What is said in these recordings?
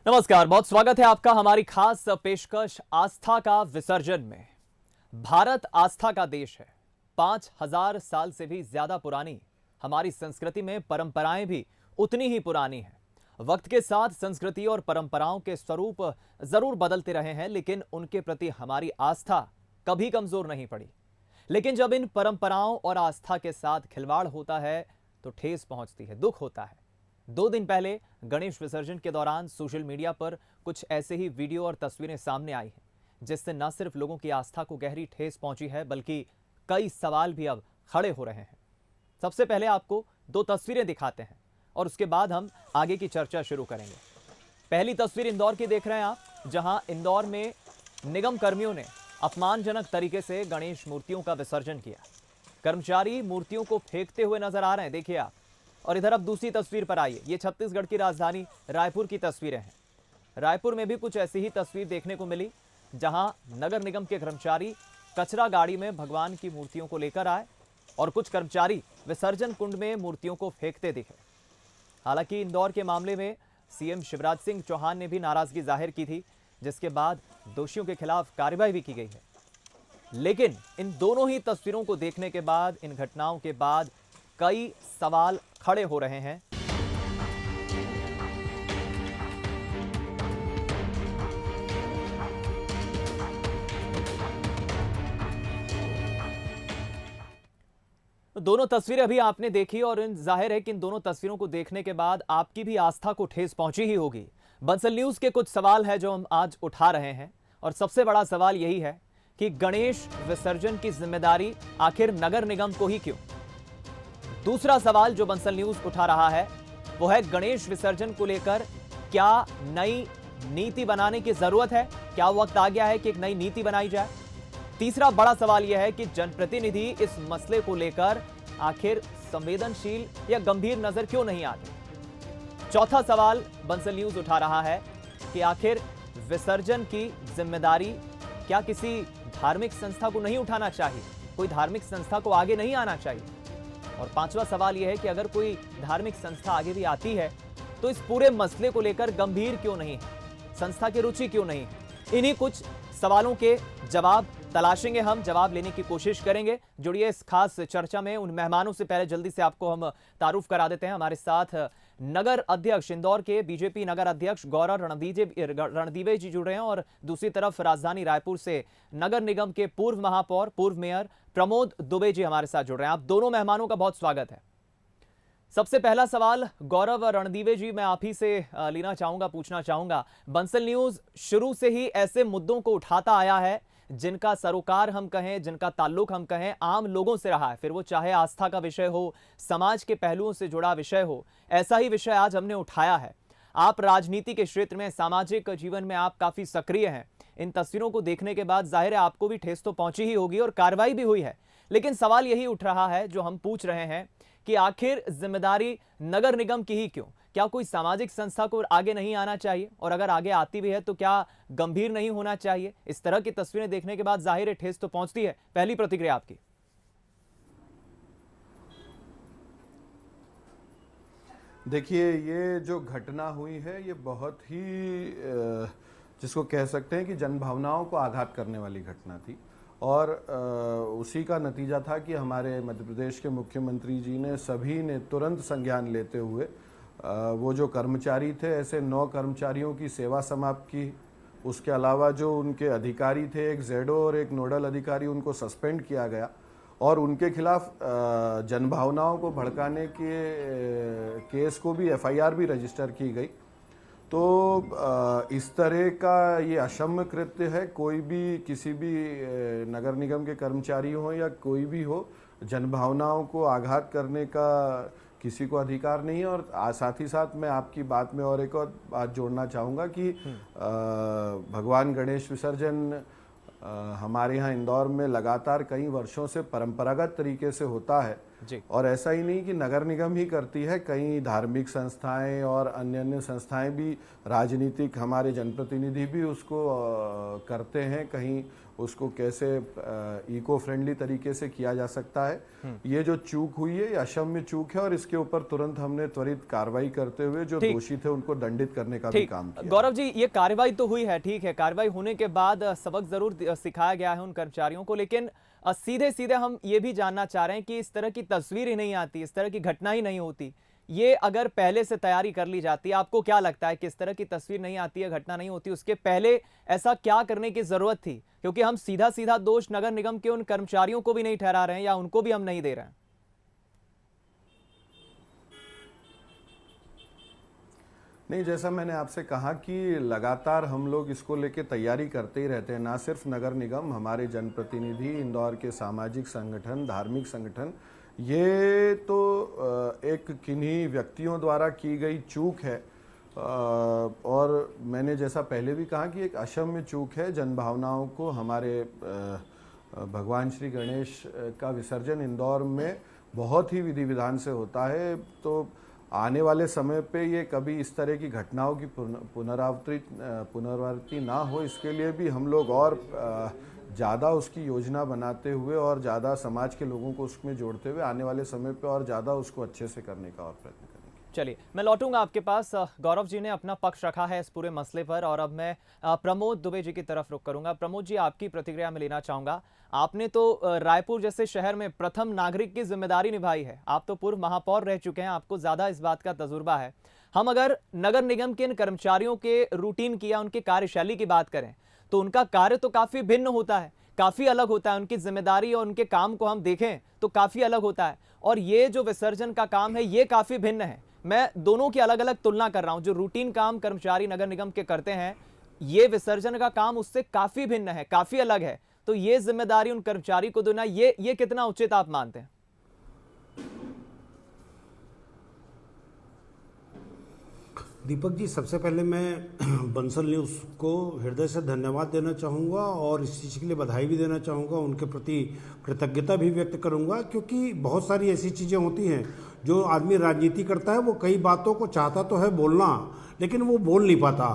नमस्कार, बहुत स्वागत है आपका हमारी खास पेशकश आस्था का विसर्जन में। भारत आस्था का देश है। 5000 साल से भी ज्यादा पुरानी हमारी संस्कृति में परंपराएं भी उतनी ही पुरानी हैं। वक्त के साथ संस्कृति और परंपराओं के स्वरूप जरूर बदलते रहे हैं, लेकिन उनके प्रति हमारी आस्था कभी कमजोर नहीं पड़ी। लेकिन जब इन परंपराओं और आस्था के साथ खिलवाड़ होता है तो ठेस पहुंचती है, दुख होता है। 2 दिन पहले गणेश विसर्जन के दौरान सोशल मीडिया पर कुछ ऐसे ही वीडियो और तस्वीरें सामने आई हैं, जिससे न सिर्फ लोगों की आस्था को गहरी ठेस पहुंची है, बल्कि कई सवाल भी अब खड़े हो रहे हैं। सबसे पहले आपको 2 तस्वीरें दिखाते हैं और उसके बाद हम आगे की चर्चा शुरू करेंगे। पहली तस्वीर इंदौर की देख रहे हैं आप, जहां इंदौर में निगम कर्मियों ने अपमानजनक तरीके से गणेश मूर्तियों का विसर्जन किया। कर्मचारी मूर्तियों को फेंकते हुए नजर आ रहे हैं, देखिए आप। और इधर अब दूसरी तस्वीर पर आइए। ये छत्तीसगढ़ की राजधानी रायपुर की तस्वीरें हैं। रायपुर में भी कुछ ऐसी ही तस्वीर देखने को मिली, जहां नगर निगम के कर्मचारी कचरा गाड़ी में भगवान की मूर्तियों को लेकर आए और कुछ कर्मचारी विसर्जन कुंड में मूर्तियों को फेंकते दिखे। हालांकि इंदौर के मामले में सीएम शिवराज सिंह चौहान ने भी नाराजगी जाहिर की थी, जिसके बाद दोषियों के खिलाफ कार्रवाई भी की गई है। लेकिन इन दोनों ही तस्वीरों को देखने के बाद, इन घटनाओं के बाद कई सवाल खड़े हो रहे हैं। दोनों तस्वीरें अभी आपने देखी और जाहिर है कि इन दोनों तस्वीरों को देखने के बाद आपकी भी आस्था को ठेस पहुंची ही होगी। बंसल न्यूज के कुछ सवाल है जो हम आज उठा रहे हैं, और सबसे बड़ा सवाल यही है कि गणेश विसर्जन की जिम्मेदारी आखिर नगर निगम को ही क्यों। दूसरा सवाल जो बंसल न्यूज उठा रहा है वो है, गणेश विसर्जन को लेकर क्या नई नीति बनाने की जरूरत है? क्या वक्त आ गया है कि एक नई नीति बनाई जाए? तीसरा बड़ा सवाल यह है कि जनप्रतिनिधि इस मसले को लेकर आखिर संवेदनशील या गंभीर नजर क्यों नहीं आते? चौथा सवाल बंसल न्यूज उठा रहा है कि आखिर विसर्जन की जिम्मेदारी क्या किसी धार्मिक संस्था को नहीं उठाना चाहिए? कोई धार्मिक संस्था को आगे नहीं आना चाहिए? और पांचवा सवाल यह है कि अगर कोई धार्मिक संस्था आगे भी आती है तो इस पूरे मसले को लेकर गंभीर क्यों नहीं है? संस्था की रुचि क्यों नहीं है? इन्हीं कुछ सवालों के जवाब तलाशेंगे हम, जवाब लेने की कोशिश करेंगे। जुड़िए इस खास चर्चा में उन मेहमानों से। पहले जल्दी से आपको हम तारुफ करा देते हैं। हमारे साथ नगर अध्यक्ष, इंदौर के बीजेपी नगर अध्यक्ष गौरव रणदीवे जी जुड़ रहे हैं, और दूसरी तरफ राजधानी रायपुर से नगर निगम के पूर्व महापौर, पूर्व मेयर प्रमोद दुबे जी हमारे साथ जुड़ रहे हैं। आप दोनों मेहमानों का बहुत स्वागत है। सबसे पहला सवाल गौरव रणदीवे जी, मैं आप ही से लेना चाहूंगा, पूछना चाहूंगा। बंसल न्यूज शुरू से ही ऐसे मुद्दों को उठाता आया है जिनका सरोकार हम कहें, जिनका ताल्लुक हम कहें आम लोगों से रहा है, फिर वो चाहे आस्था का विषय हो, समाज के पहलुओं से जुड़ा विषय हो। ऐसा ही विषय आज हमने उठाया है। आप राजनीति के क्षेत्र में, सामाजिक जीवन में आप काफी सक्रिय हैं। इन तस्वीरों को देखने के बाद जाहिर है आपको भी ठेस तो पहुंची ही होगी और कार्रवाई भी हुई है। लेकिन सवाल यही उठ रहा है जो हम पूछ रहे हैं कि आखिर जिम्मेदारी नगर निगम की ही क्यों? क्या कोई सामाजिक संस्था को आगे नहीं आना चाहिए? और अगर आगे आती भी है तो क्या गंभीर नहीं होना चाहिए? इस तरह की तस्वीरें देखने के बाद जाहिर है ठेस तो पहुंचती है। पहली प्रतिक्रिया आपकी। देखिए, ये जो घटना हुई है ये बहुत ही जिसको कह सकते हैं कि जनभावनाओं को आघात करने वाली घटना थी, और उसी का नतीजा था कि हमारे मध्य प्रदेश के मुख्यमंत्री जी ने, सभी ने तुरंत संज्ञान लेते हुए वो जो कर्मचारी थे, ऐसे 9 कर्मचारियों की सेवा समाप्त की। उसके अलावा जो उनके अधिकारी थे, एक जेडो और एक नोडल अधिकारी, उनको सस्पेंड किया गया और उनके खिलाफ जनभावनाओं को भड़काने के केस को भी एफआईआर भी रजिस्टर की गई। तो इस तरह का ये अक्षम्य कृत्य है। कोई भी, किसी भी नगर निगम के कर्मचारी हो या कोई भी हो, जनभावनाओं को आघात करने का किसी को अधिकार नहीं है। और साथ ही साथ मैं आपकी बात में और एक और बात जोड़ना चाहूँगा कि भगवान गणेश विसर्जन हमारे यहाँ इंदौर में लगातार कई वर्षों से परंपरागत तरीके से होता है। जी। और ऐसा ही नहीं कि नगर निगम ही करती है, कई धार्मिक संस्थाएं और अन्य अन्य संस्थाएं भी, राजनीतिक हमारे जनप्रतिनिधि भी उसको करते हैं। कहीं उसको कैसे इको फ्रेंडली तरीके से किया जा सकता है। ये जो चूक हुई है, ये अक्षम्य चूक है और इसके ऊपर तुरंत हमने त्वरित कार्रवाई करते हुए जो दोषी थे उनको दंडित करने का भी काम किया। गौरव जी, ये कार्रवाई तो हुई है, ठीक है, कार्रवाई होने के बाद सबक जरूर सिखाया गया है उन कर्मचारियों को, लेकिन सीधे सीधे हम ये भी जानना चाह रहे हैं कि इस तरह की तस्वीर ही नहीं आती, इस तरह की घटना ही नहीं होती, ये अगर पहले से तैयारी कर ली जाती, आपको क्या लगता है कि इस तरह की तस्वीर नहीं आती है, घटना नहीं होती, उसके पहले ऐसा क्या करने की जरूरत थी? क्योंकि हम सीधा सीधा दोष नगर निगम के उन कर्मचारियों को भी नहीं ठहरा रहे हैं या उनको भी हम नहीं दे रहे हैं। नहीं, जैसा मैंने आपसे कहा कि लगातार हम लोग इसको लेके तैयारी करते ही रहते हैं। ना सिर्फ नगर निगम, हमारे जनप्रतिनिधि, इंदौर के सामाजिक संगठन, धार्मिक संगठन, ये तो एक किन्हीं व्यक्तियों द्वारा की गई चूक है। और मैंने जैसा पहले भी कहा कि एक अक्षम्य चूक है। जनभावनाओं को, हमारे भगवान श्री गणेश का विसर्जन इंदौर में बहुत ही विधि विधान से होता है, तो आने वाले समय पे ये कभी इस तरह की घटनाओं की पुनरावृत्ति ना हो, इसके लिए भी हम लोग और ज़्यादा उसकी योजना बनाते हुए और ज़्यादा समाज के लोगों को उसमें जोड़ते हुए आने वाले समय पे और ज़्यादा उसको अच्छे से करने का और प्रयत्न करेंगे। चलिए, मैं लौटूंगा आपके पास। गौरव जी ने अपना पक्ष रखा है इस पूरे मसले पर और अब मैं प्रमोद दुबे जी की तरफ रुख करूंगा। प्रमोद जी, आपकी प्रतिक्रिया में लेना चाहूंगा। आपने तो रायपुर जैसे शहर में प्रथम नागरिक की जिम्मेदारी निभाई है, आप तो पूर्व महापौर रह चुके हैं, आपको ज्यादा इस बात का तजुर्बा है। हम अगर नगर निगम के इन कर्मचारियों के रूटीन की या उनकी कार्यशैली की बात करें तो उनका कार्य तो काफी भिन्न होता है, काफी अलग होता है। उनकी जिम्मेदारी और उनके काम को हम देखें तो काफी अलग होता है, और ये जो विसर्जन का काम है ये काफी भिन्न है। मैं दोनों की अलग अलग तुलना कर रहा हूं। जो रूटीन काम कर्मचारी नगर निगम के करते हैं, ये विसर्जन का काम उससे काफी भिन्न है, काफी अलग है। तो ये जिम्मेदारी उन कर्मचारी को देना, ये कितना उचित आप मानते हैं? दीपक जी, सबसे पहले मैं बंसल न्यूज़ को हृदय से धन्यवाद देना चाहूँगा और इस चीज़ के लिए बधाई भी देना चाहूँगा, उनके प्रति कृतज्ञता भी व्यक्त करूँगा, क्योंकि बहुत सारी ऐसी चीज़ें होती हैं जो आदमी राजनीति करता है, वो कई बातों को चाहता तो है बोलना, लेकिन वो बोल नहीं पाता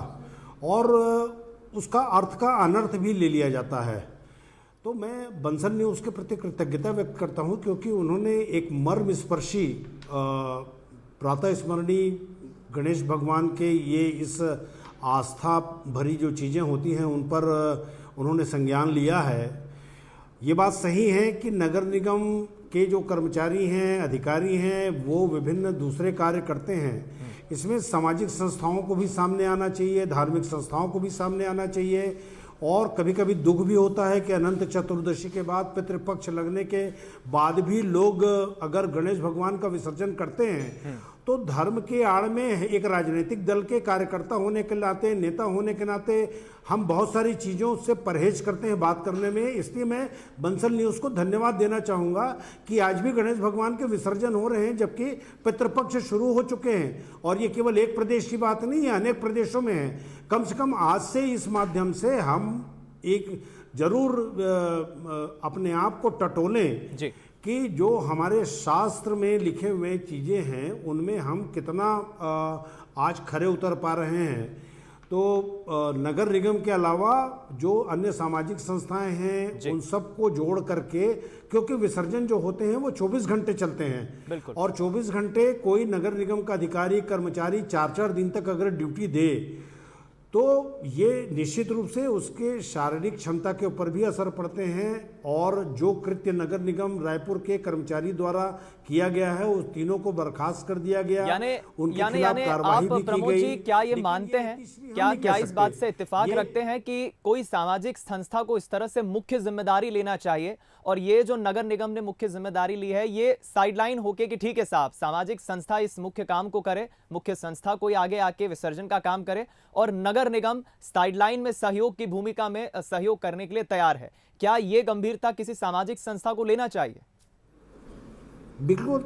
और उसका अर्थ का अनर्थ भी ले लिया जाता है। तो मैं बंसल न्यूज़ के प्रति कृतज्ञता व्यक्त करता हूँ, क्योंकि उन्होंने एक मर्मस्पर्शी प्रातः स्मरणीय गणेश भगवान के ये इस आस्था भरी जो चीज़ें होती हैं उन पर उन्होंने संज्ञान लिया है। ये बात सही है कि नगर निगम के जो कर्मचारी हैं, अधिकारी हैं, वो विभिन्न दूसरे कार्य करते हैं। इसमें सामाजिक संस्थाओं को भी सामने आना चाहिए, धार्मिक संस्थाओं को भी सामने आना चाहिए। और कभी कभी दुख भी होता है कि अनंत चतुर्दशी के बाद, पितृपक्ष लगने के बाद भी लोग अगर गणेश भगवान का विसर्जन करते हैं तो धर्म के आड़ में एक राजनीतिक दल के कार्यकर्ता होने के नाते, नेता होने के नाते हम बहुत सारी चीज़ों से परहेज करते हैं बात करने में। इसलिए मैं बंसल न्यूज़ को धन्यवाद देना चाहूँगा कि आज भी गणेश भगवान के विसर्जन हो रहे हैं, जबकि पितृपक्ष शुरू हो चुके हैं। और ये केवल एक प्रदेश की बात नहीं है, अनेक प्रदेशों में है। कम से कम आज से इस माध्यम से हम एक जरूर अपने आप को टटोलें जी कि जो हमारे शास्त्र में लिखे हुए चीज़ें हैं उनमें हम कितना आज खरे उतर पा रहे हैं। तो नगर निगम के अलावा जो अन्य सामाजिक संस्थाएं हैं उन सबको जोड़ करके, क्योंकि विसर्जन जो होते हैं वो 24 घंटे चलते हैं और 24 घंटे कोई नगर निगम का अधिकारी कर्मचारी 4-4 दिन तक अगर ड्यूटी दे तो ये निश्चित रूप से उसके शारीरिक क्षमता के ऊपर भी असर पड़ते हैं। और जो कृत्य नगर निगम रायपुर के कर्मचारी द्वारा किया गया है उस तीनों को बर्खास्त कर दिया गया, उनके खिलाफ कार्रवाई भी की गई। जी, क्या ये मानते हैं, क्या इस बात से इत्तेफाक रखते हैं कि कोई सामाजिक संस्था को इस तरह से मुख्य जिम्मेदारी लेना चाहिए, और ये जो नगर निगम ने मुख्य जिम्मेदारी ली है ये साइडलाइन होके कि ठीक है साहब, सामाजिक संस्था इस मुख्य काम को करे, मुख्य संस्था कोई आगे आके विसर्जन का काम करे और नगर निगम साइडलाइन में सहयोग की भूमिका में सहयोग करने के लिए तैयार है? क्या ये गंभीरता किसी सामाजिक संस्था को लेना चाहिए? बिल्कुल,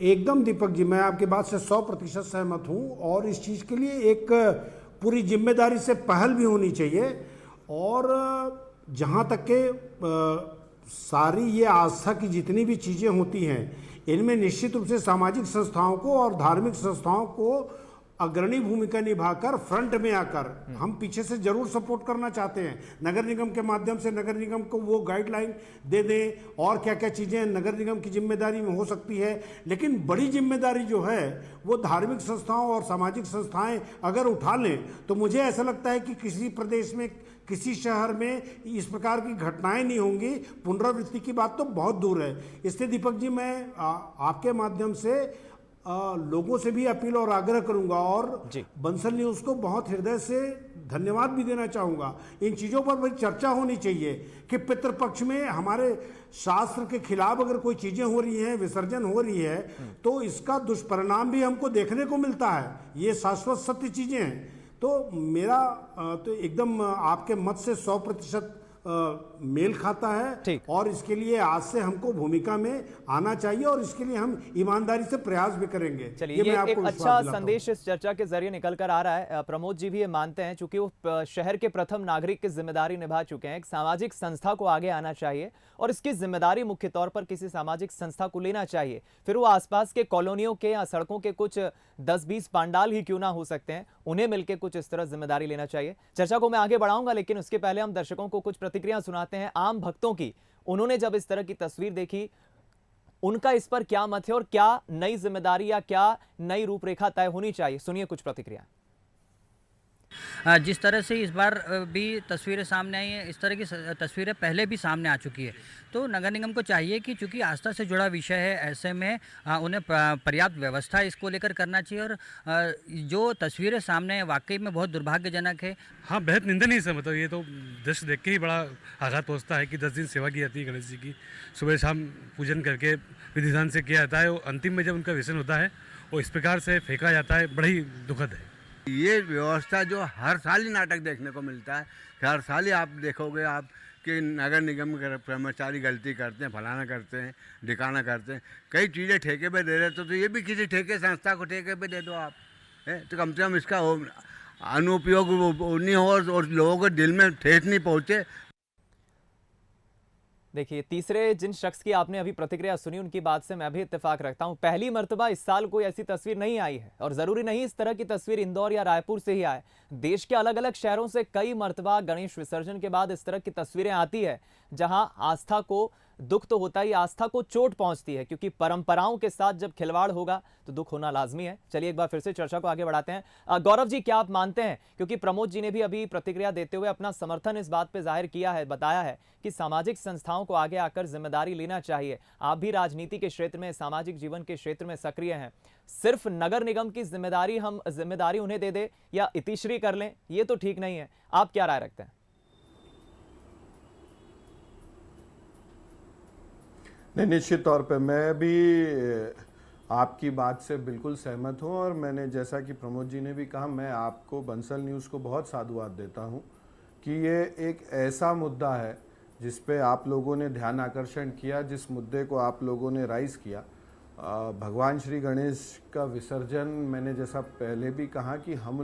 एकदम दीपक जी, मैं आपकी बात से 100% सहमत हूं और इस चीज के लिए एक पूरी जिम्मेदारी से पहल भी होनी चाहिए। और जहां तक के सारी ये आस्था की जितनी भी चीज़ें होती हैं, इनमें निश्चित रूप से सामाजिक संस्थाओं को और धार्मिक संस्थाओं को अग्रणी भूमिका निभाकर फ्रंट में आकर हम पीछे से जरूर सपोर्ट करना चाहते हैं। नगर निगम के माध्यम से नगर निगम को वो गाइडलाइन दे दें और क्या क्या चीज़ें नगर निगम की जिम्मेदारी में हो सकती है, लेकिन बड़ी जिम्मेदारी जो है वो धार्मिक संस्थाओं और सामाजिक संस्थाएं अगर उठा लें तो मुझे ऐसा लगता है कि किसी प्रदेश में, किसी शहर में इस प्रकार की घटनाएं नहीं होंगी। पुनरावृत्ति की बात तो बहुत दूर है। इसलिए दीपक जी, मैं आपके माध्यम से लोगों से भी अपील और आग्रह करूंगा और बंसल न्यूज़ को बहुत हृदय से धन्यवाद भी देना चाहूंगा। इन चीज़ों पर बड़ी चर्चा होनी चाहिए कि पितृपक्ष में हमारे शास्त्र के खिलाफ अगर कोई चीज़ें हो रही हैं, विसर्जन हो रही है, तो इसका दुष्परिणाम भी हमको देखने को मिलता है। ये शाश्वत सत्य चीज़ें हैं। तो मेरा तो एकदम आपके मत से 100% मेल खाता है और इसके लिए आज से हमको भूमिका में आना चाहिए और इसके लिए हम ईमानदारी से प्रयास भी करेंगे। चलिए, ये एक अच्छा संदेश इस चर्चा के जरिए निकल कर आ रहा है। प्रमोद जी भी ये मानते हैं, चूंकि वो शहर के प्रथम नागरिक की जिम्मेदारी निभा चुके हैं, एक सामाजिक संस्था को आगे आना चाहिए और इसकी जिम्मेदारी मुख्य तौर पर किसी सामाजिक संस्था को लेना चाहिए। फिर वो आसपास के कॉलोनियों के या सड़कों के कुछ 10-20 पांडाल ही क्यों ना हो सकते हैं, उन्हें मिलकर कुछ इस तरह जिम्मेदारी लेना चाहिए। चर्चा को मैं आगे बढ़ाऊंगा, लेकिन उसके पहले हम दर्शकों को कुछ प्रतिक्रिया सुनाते हैं आम भक्तों की। उन्होंने जब इस तरह की तस्वीर देखी, उनका इस पर क्या मत है और क्या नई जिम्मेदारी या क्या नई रूपरेखा तय होनी चाहिए। सुनिए कुछ प्रतिक्रिया। जिस तरह से इस बार भी तस्वीरें सामने आई हैं, इस तरह की तस्वीरें पहले भी सामने आ चुकी है। तो नगर निगम को चाहिए कि चूंकि आस्था से जुड़ा विषय है, ऐसे में उन्हें पर्याप्त व्यवस्था इसको लेकर करना चाहिए। और जो तस्वीरें सामने हैं वाकई में बहुत दुर्भाग्यजनक है। हाँ, बेहद निंदनीय है। मतलब ये तो दृश्य देख के ही बड़ा आघात पहुँचता है कि 10 दिन सेवा की जाती है गणेश जी की, सुबह शाम पूजन करके विधि विधान से किया जाता है, और अंतिम में जब उनका विसर्जन होता है वो इस प्रकार से फेंका जाता है, बड़ा ही दुखद है। ये व्यवस्था जो हर साल ही नाटक देखने को मिलता है, हर साल ही आप देखोगे आप कि नगर निगम के कर्मचारी गलती करते हैं, फलाना करते हैं, ढिकाना करते हैं, कई चीज़ें ठेके पे दे रहे तो ये भी किसी ठेके संस्था को ठेके पे दे दो आप, है तो कम से कम इसका अनुपयोग नहीं हो और लोगों के दिल में ठेस नहीं पहुँचे। देखिए, तीसरे जिन शख्स की आपने अभी प्रतिक्रिया सुनी, उनकी बात से मैं भी इत्तेफाक रखता हूं। पहली मर्तबा इस साल कोई ऐसी तस्वीर नहीं आई है और जरूरी नहीं इस तरह की तस्वीर इंदौर या रायपुर से ही आए। देश के अलग अलग शहरों से कई मर्तबा गणेश विसर्जन के बाद इस तरह की तस्वीरें आती है, जहां आस्था को दुख तो होता ही, आस्था को चोट पहुंचती है, क्योंकि परंपराओं के साथ जब खिलवाड़ होगा तो दुख होना लाजमी है। चलिए एक बार फिर से चर्चा को आगे बढ़ाते हैं। गौरव जी, क्या आप मानते हैं, क्योंकि प्रमोद जी ने भी अभी प्रतिक्रिया देते हुए अपना समर्थन इस बात पे जाहिर किया है, बताया है कि सामाजिक संस्थाओं को आगे आकर जिम्मेदारी लेना चाहिए। आप भी राजनीति के क्षेत्र में, सामाजिक जीवन के क्षेत्र में सक्रिय हैं। सिर्फ नगर निगम की जिम्मेदारी उन्हें दे दे या इतिश्री कर लें, ये तो ठीक नहीं है। आप क्या राय रखते हैं? नहीं, निश्चित तौर पे मैं भी आपकी बात से बिल्कुल सहमत हूं और मैंने, जैसा कि प्रमोद जी ने भी कहा, मैं आपको बंसल न्यूज़ को बहुत साधुवाद देता हूं कि ये एक ऐसा मुद्दा है जिस पे आप लोगों ने ध्यान आकर्षण किया, जिस मुद्दे को आप लोगों ने राइज किया। भगवान श्री गणेश का विसर्जन, मैंने जैसा पहले भी कहा कि हम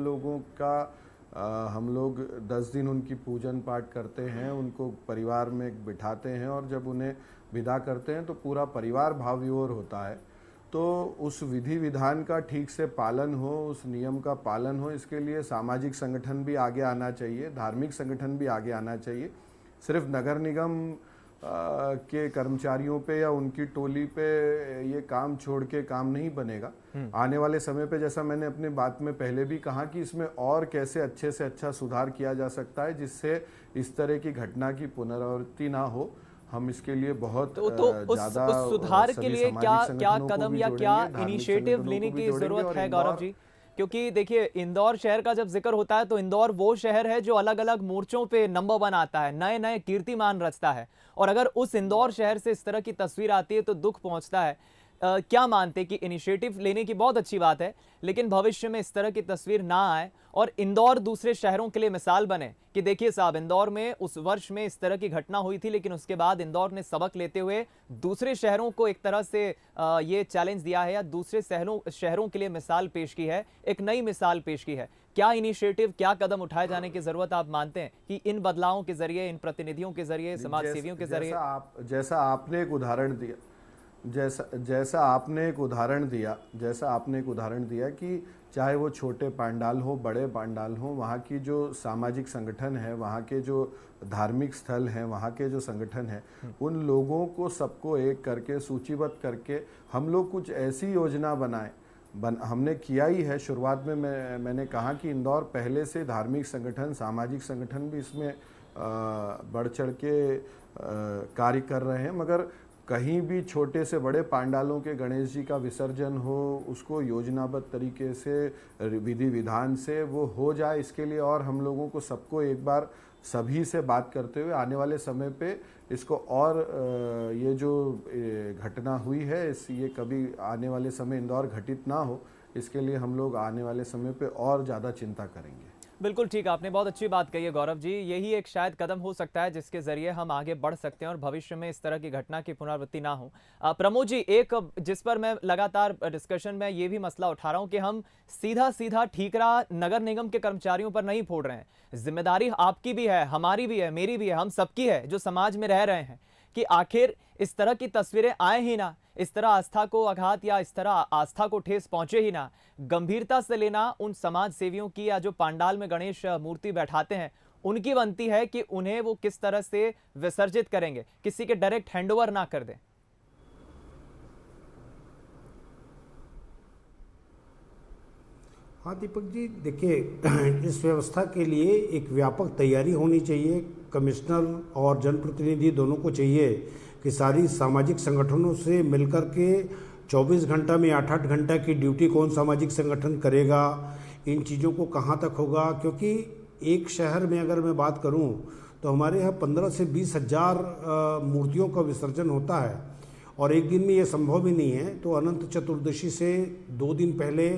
लोग 10 दिन उनकी पूजन पाठ करते हैं, उनको परिवार में बिठाते हैं और जब उन्हें विदा करते हैं तो पूरा परिवार भाव विभोर होता है। तो उस विधि विधान का ठीक से पालन हो, उस नियम का पालन हो, इसके लिए सामाजिक संगठन भी आगे आना चाहिए, धार्मिक संगठन भी आगे आना चाहिए। सिर्फ नगर निगम के कर्मचारियों पे या उनकी टोली पे ये काम छोड़ के काम नहीं बनेगा। आने वाले समय पे, जैसा मैंने अपनी बात में पहले भी कहा, कि इसमें और कैसे अच्छे से अच्छा सुधार किया जा सकता है जिससे इस तरह की घटना की पुनरावृत्ति ना हो। हम इसके लिए बहुत ज्यादा उस सुधार के लिए क्या कदम या क्या इनिशिएटिव लेने की जरूरत है, गौरव जी? क्योंकि देखिए, इंदौर शहर का जब जिक्र होता है तो इंदौर वो शहर है जो अलग अलग मोर्चों पे नंबर 1 आता है, नए नए कीर्तिमान रचता है, और अगर उस इंदौर शहर से इस तरह की तस्वीर आती है तो दुख पहुंचता है। क्या मानते कि इनिशिएटिव लेने की बहुत अच्छी बात है, लेकिन भविष्य में इस तरह की तस्वीर ना आए और इंदौर दूसरे शहरों के लिए मिसाल बने कि देखिए साहब, इंदौर में उस वर्ष में इस तरह की घटना हुई थी, लेकिन उसके बाद इंदौर ने सबक लेते हुए दूसरे शहरों को एक तरह से ये चैलेंज दिया है या दूसरे शहरों के लिए मिसाल पेश की है, एक नई मिसाल पेश की है। क्या इनिशिएटिव, क्या कदम उठाए जाने की जरूरत आप मानते हैं कि इन बदलावों के जरिए, इन प्रतिनिधियों के जरिए, समाज सेवियों के जरिए? जैसा आपने एक उदाहरण दिया, जैसा आपने एक उदाहरण दिया कि चाहे वो छोटे पांडाल हो, बड़े पांडाल हो, वहाँ की जो सामाजिक संगठन है, वहाँ के जो धार्मिक स्थल हैं, वहाँ के जो संगठन हैं, उन लोगों को सबको एक करके सूचीबद्ध करके हम लोग कुछ ऐसी योजना बनाएं। हमने किया ही है। शुरुआत में मैंने कहा कि इंदौर पहले से धार्मिक संगठन, सामाजिक संगठन भी इसमें बढ़ चढ़ के कार्य कर रहे हैं, मगर कहीं भी छोटे से बड़े पांडालों के गणेश जी का विसर्जन हो, उसको योजनाबद्ध तरीके से, विधि विधान से वो हो जाए, इसके लिए और हम लोगों को सबको एक बार सभी से बात करते हुए आने वाले समय पे इसको और ये जो घटना हुई है ये कभी आने वाले समय इंदौर घटित ना हो, इसके लिए हम लोग आने वाले समय पे और ज़्यादा चिंता करेंगे। बिल्कुल ठीक, आपने बहुत अच्छी बात कही है गौरव जी। यही एक शायद कदम हो सकता है जिसके जरिए हम आगे बढ़ सकते हैं और भविष्य में इस तरह की घटना की पुनरावृत्ति ना हो। प्रमोद जी, एक जिस पर मैं लगातार डिस्कशन में ये भी मसला उठा रहा हूं कि हम सीधा ठीकरा नगर निगम के कर्मचारियों पर नहीं फोड़ रहे हैं। जिम्मेदारी आपकी भी है, हमारी भी है, मेरी भी है, हम सबकी है जो समाज में रह रहे हैं, कि आखिर इस तरह की तस्वीरें आए ही ना, इस तरह आस्था को आघात या इस तरह आस्था को ठेस पहुंचे ही ना। गंभीरता से लेना उन समाज सेवियों की, या जो पांडाल में गणेश मूर्ति बैठाते हैं, उनकी बनती है कि उन्हें वो किस तरह से विसर्जित करेंगे, किसी के डायरेक्ट हैंडओवर ना कर दें। हाँ दीपक जी, देखिए इस व्यवस्था के लिए एक व्यापक तैयारी होनी चाहिए। कमिश्नर और जनप्रतिनिधि दोनों को चाहिए कि सारी सामाजिक संगठनों से मिलकर के 24 घंटा में 8-8 घंटा की ड्यूटी कौन सामाजिक संगठन करेगा, इन चीज़ों को कहाँ तक होगा। क्योंकि एक शहर में अगर मैं बात करूँ तो हमारे यहाँ 15 से 20 हज़ार मूर्तियों का विसर्जन होता है और एक दिन में ये संभव भी नहीं है। तो अनंत चतुर्दशी से 2 दिन पहले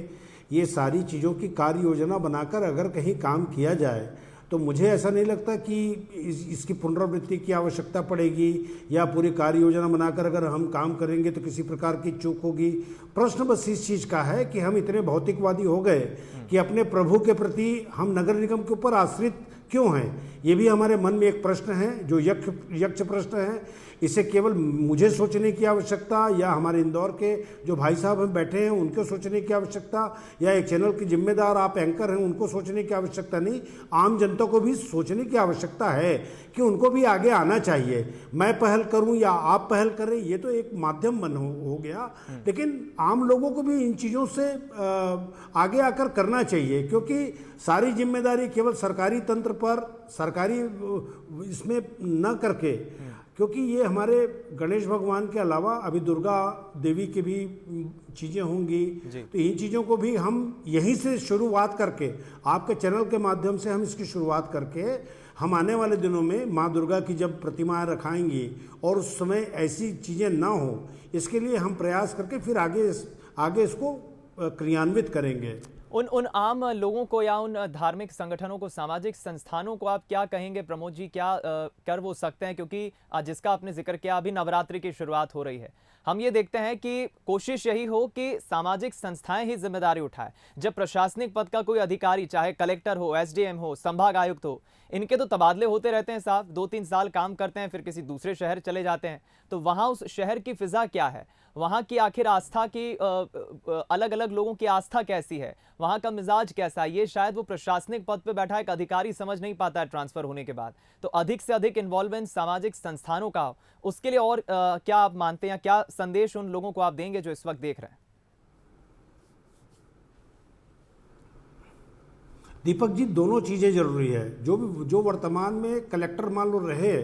ये सारी चीज़ों की कार्य योजना बनाकर अगर कहीं काम किया जाए तो मुझे ऐसा नहीं लगता कि इसकी पुनरावृत्ति की आवश्यकता पड़ेगी, या पूरी कार्य योजना बनाकर अगर हम काम करेंगे तो किसी प्रकार की चूक होगी। प्रश्न बस इस चीज़ का है कि हम इतने भौतिकवादी हो गए कि अपने प्रभु के प्रति हम नगर निगम के ऊपर आश्रित क्यों हैं। ये भी हमारे मन में एक प्रश्न है, जो यक्ष प्रश्न है। इसे केवल मुझे सोचने की आवश्यकता, या हमारे इंदौर के जो भाई साहब हम बैठे हैं उनको सोचने की आवश्यकता, या एक चैनल के जिम्मेदार आप एंकर हैं उनको सोचने की आवश्यकता नहीं, आम जनता को भी सोचने की आवश्यकता है कि उनको भी आगे आना चाहिए। मैं पहल करूं या आप पहल करें, ये तो एक माध्यम बन हो गया, लेकिन आम लोगों को भी इन चीज़ों से आगे आकर करना चाहिए। क्योंकि सारी जिम्मेदारी केवल सरकारी तंत्र पर, सरकारी इसमें न करके, क्योंकि ये हमारे गणेश भगवान के अलावा अभी दुर्गा देवी की भी चीज़ें होंगी, तो इन चीज़ों को भी हम यहीं से शुरुआत करके, आपके चैनल के माध्यम से हम इसकी शुरुआत करके, हम आने वाले दिनों में माँ दुर्गा की जब प्रतिमाएं रखाएंगी और उस समय ऐसी चीज़ें ना हो, इसके लिए हम प्रयास करके फिर आगे इसको क्रियान्वित करेंगे। उन आम लोगों को या उन धार्मिक संगठनों को, सामाजिक संस्थानों को आप क्या कहेंगे प्रमोद जी, क्या कर वो सकते हैं? क्योंकि जिसका आपने जिक्र किया, अभी नवरात्रि की शुरुआत हो रही है, हम ये देखते हैं कि कोशिश यही हो कि सामाजिक संस्थाएं ही जिम्मेदारी उठाए। जब प्रशासनिक पद का कोई अधिकारी, चाहे कलेक्टर हो, एसडीएम हो, संभाग आयुक्त हो, इनके तो तबादले होते रहते हैं साहब, 2-3 साल काम करते हैं, फिर किसी दूसरे शहर चले जाते हैं। तो वहाँ उस शहर की फिजा क्या है, वहाँ की आखिर आस्था की, अलग अलग लोगों की आस्था कैसी है, वहाँ का मिजाज कैसा है, ये शायद वो प्रशासनिक पद पे बैठा एक अधिकारी समझ नहीं पाता है ट्रांसफर होने के बाद। तो अधिक से अधिक इन्वॉल्वमेंट सामाजिक संस्थानों का, उसके लिए और क्या आप मानते हैं, क्या संदेश उन लोगों को आप देंगे जो इस वक्त देख रहे हैं? दीपक जी, दोनों चीज़ें जरूरी है। जो वर्तमान में कलेक्टर मान लो रहे,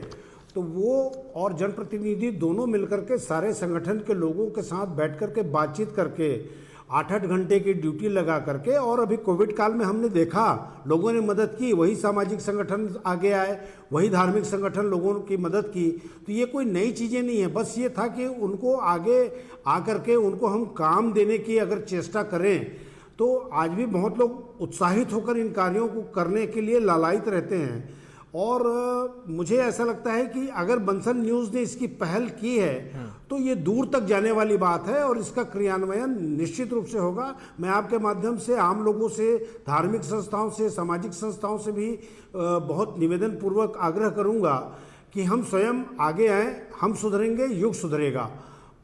तो वो और जनप्रतिनिधि दोनों मिलकर के सारे संगठन के लोगों के साथ बैठ करके बातचीत करके 8-8 घंटे की ड्यूटी लगा करके, और अभी कोविड काल में हमने देखा लोगों ने मदद की, वही सामाजिक संगठन आगे आए, वही धार्मिक संगठन लोगों की मदद की। तो ये कोई नई चीज़ें नहीं है, बस ये था कि उनको आगे आकर के उनको हम काम देने की अगर चेष्टा करें तो आज भी बहुत लोग उत्साहित होकर इन कार्यों को करने के लिए लालायित रहते हैं। और मुझे ऐसा लगता है कि अगर बंसल न्यूज़ ने इसकी पहल की है तो ये दूर तक जाने वाली बात है और इसका क्रियान्वयन निश्चित रूप से होगा। मैं आपके माध्यम से आम लोगों से, धार्मिक संस्थाओं से, सामाजिक संस्थाओं से भी बहुत निवेदन पूर्वक आग्रह करूंगा कि हम स्वयं आगे आएं, हम सुधरेंगे, युग सुधरेगा।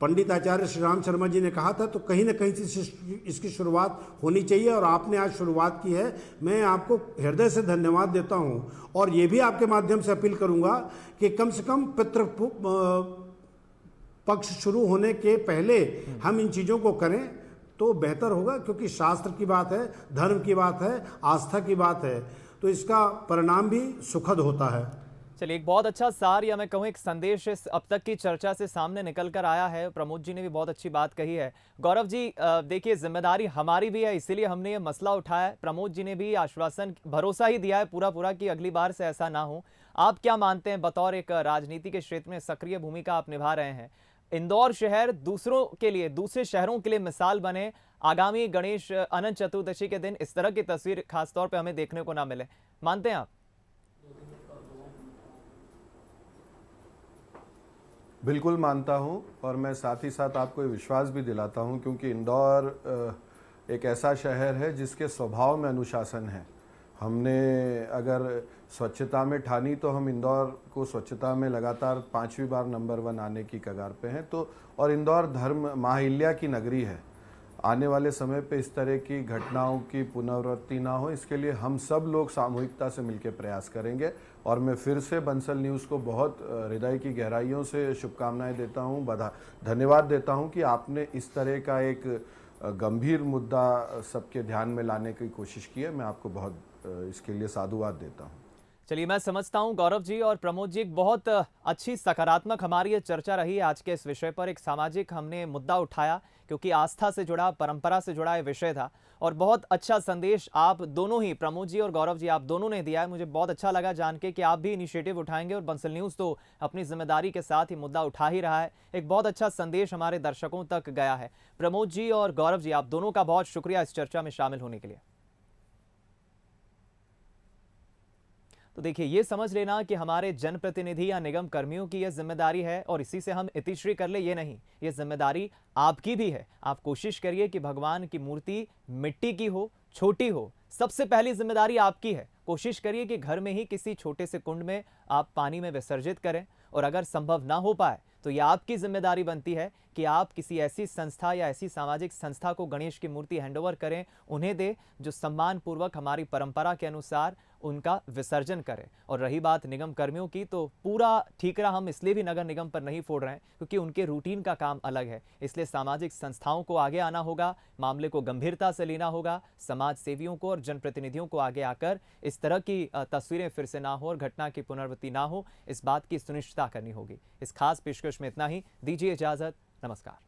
पंडित आचार्य श्री राम शर्मा जी ने कहा था, तो कहीं ना कहीं से इसकी शुरुआत होनी चाहिए और आपने आज शुरुआत की है। मैं आपको हृदय से धन्यवाद देता हूं और ये भी आपके माध्यम से अपील करूंगा कि कम से कम पितृ पक्ष शुरू होने के पहले हम इन चीज़ों को करें तो बेहतर होगा, क्योंकि शास्त्र की बात है, धर्म की बात है, आस्था की बात है, तो इसका परिणाम भी सुखद होता है। चलिए, एक बहुत अच्छा सार या मैं कहूँ एक संदेश इस अब तक की चर्चा से सामने निकल कर आया है। प्रमोद जी ने भी बहुत अच्छी बात कही है। गौरव जी, देखिए जिम्मेदारी हमारी भी है, इसीलिए हमने ये मसला उठाया है। प्रमोद जी ने भी आश्वासन, भरोसा ही दिया है पूरा कि अगली बार से ऐसा ना हो। आप क्या मानते हैं, बतौर एक राजनीति के क्षेत्र में सक्रिय भूमिका आप निभा रहे हैं, इंदौर शहर दूसरों के लिए, दूसरे शहरों के लिए मिसाल बने, आगामी गणेश अनंत चतुर्दशी के दिन इस तरह की तस्वीर खासतौर पर हमें देखने को ना मिले, मानते हैं आप? बिल्कुल मानता हूं और मैं साथ ही साथ आपको ये विश्वास भी दिलाता हूं, क्योंकि इंदौर एक ऐसा शहर है जिसके स्वभाव में अनुशासन है। हमने अगर स्वच्छता में ठानी तो हम इंदौर को स्वच्छता में लगातार 5वीं बार नंबर 1 आने की कगार पे हैं। तो और इंदौर धर्म महाहिल्या की नगरी है। आने वाले समय पे इस तरह की घटनाओं की पुनरावृत्ति ना हो, इसके लिए हम सब लोग सामूहिकता से मिलकर प्रयास करेंगे। और मैं फिर से बंसल न्यूज़ को बहुत हृदय की गहराइयों से शुभकामनाएं देता हूं, धन्यवाद देता हूं कि आपने इस तरह का एक गंभीर मुद्दा सबके ध्यान में लाने की कोशिश की है। मैं आपको बहुत इसके लिए साधुवाद देता हूं। चलिए, मैं समझता हूं गौरव जी और प्रमोद जी, एक बहुत अच्छी सकारात्मक हमारी ये चर्चा रही है आज के इस विषय पर। एक सामाजिक हमने मुद्दा उठाया, क्योंकि आस्था से जुड़ा, परंपरा से जुड़ा ये विषय था और बहुत अच्छा संदेश आप दोनों ही, प्रमोद जी और गौरव जी, आप दोनों ने दिया है। मुझे बहुत अच्छा लगा जान के कि आप भी इनिशिएटिव उठाएंगे और बंसल न्यूज़ तो अपनी जिम्मेदारी के साथ ही मुद्दा उठा ही रहा है। एक बहुत अच्छा संदेश हमारे दर्शकों तक गया है। प्रमोद जी और गौरव जी, आप दोनों का बहुत शुक्रिया इस चर्चा में शामिल होने के लिए। तो देखिए, ये समझ लेना कि हमारे जनप्रतिनिधि या निगम कर्मियों की यह जिम्मेदारी है और इसी से हम इतिश्री कर ले, ये नहीं, ये जिम्मेदारी आपकी भी है। आप कोशिश करिए कि भगवान की मूर्ति मिट्टी की हो, छोटी हो, सबसे पहली जिम्मेदारी आपकी है। कोशिश करिए कि घर में ही किसी छोटे से कुंड में आप पानी में विसर्जित करें, और अगर संभव ना हो पाए तो यह आपकी जिम्मेदारी बनती है कि आप किसी ऐसी संस्था या ऐसी सामाजिक संस्था को गणेश की मूर्ति हैंडओवर करें, उन्हें दे, जो सम्मान पूर्वक हमारी परंपरा के अनुसार उनका विसर्जन करें। और रही बात निगम कर्मियों की, तो पूरा ठीकरा हम इसलिए भी नगर निगम पर नहीं फोड़ रहे हैं क्योंकि उनके रूटीन का काम अलग है। इसलिए सामाजिक संस्थाओं को आगे आना होगा, मामले को गंभीरता से लेना होगा, समाज सेवियों को और जनप्रतिनिधियों को आगे आकर इस तरह की तस्वीरें फिर से ना हो और घटना की पुनरावृत्ति ना हो, इस बात की सुनिश्चितता करनी होगी। इस खास पेशकश में इतना ही, दीजिए इजाजत, नमस्कार।